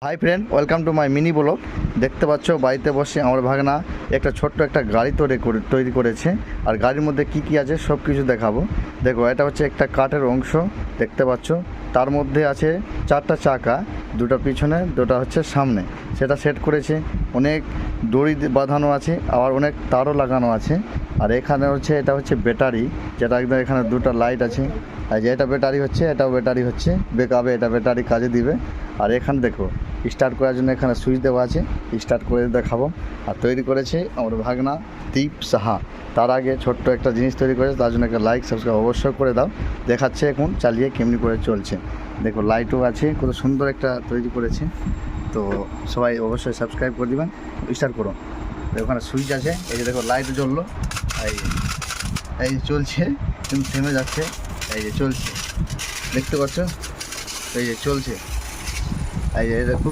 Hi friend, welcome to my mini blog. দেখতে পাচ্ছ বাড়িতে বসে আমার ভাগনা একটা ছোট্ট একটা গাড়ি তৈরি করেছে। আর গাড়ির মধ্যে কি কি আছে সব কিছু দেখাবো। দেখো, এটা হচ্ছে একটা কাঠের অংশ, দেখতে পাচ্ছ। তার মধ্যে আছে 4টা চাকা, দুটো পিছনে, দুটো হচ্ছে সামনে। সেটা সেট করেছে, অনেক দড়ি বাঁধানো আছে, আবার অনেক তারও লাগানো আছে। আর এখানে হচ্ছে এটা হচ্ছে ব্যাটারি, যেটা একদম এখানে দুটো লাইট আছে। আর যে এটা ব্যাটারি হচ্ছে, এটাও ব্যাটারি হচ্ছে, বেকাবে এটা ব্যাটারি কাজে দিবে। আর এখানে দেখো, স্টার্ট করার জন্য এখানে সুইচ দেওয়া আছে, স্টার্ট করে দেখাবো। আর তৈরি করেছে আমার ভাগনা দীপ সাহা। তার আগে ছোট্ট একটা জিনিস তৈরি করেছে, তার জন্য একটা লাইক সাবস্ক্রাইব অবশ্যই করে দাও। দেখাচ্ছে এখন চালিয়ে কেমনি করে চলছে। দেখো লাইটও আছে, কত সুন্দর একটা তৈরি করেছে। তো সবাই অবশ্যই সাবস্ক্রাইব করে দিবেন। স্টার্ট করো। ওখানে সুইচ আছে, এই যে দেখো লাইট জ্বললো। এই চলছে, কিন্তু থেমে যাচ্ছে। এই যে চলছে, দেখতে পাচ্ছ, এই যে চলছে। এই যে খুব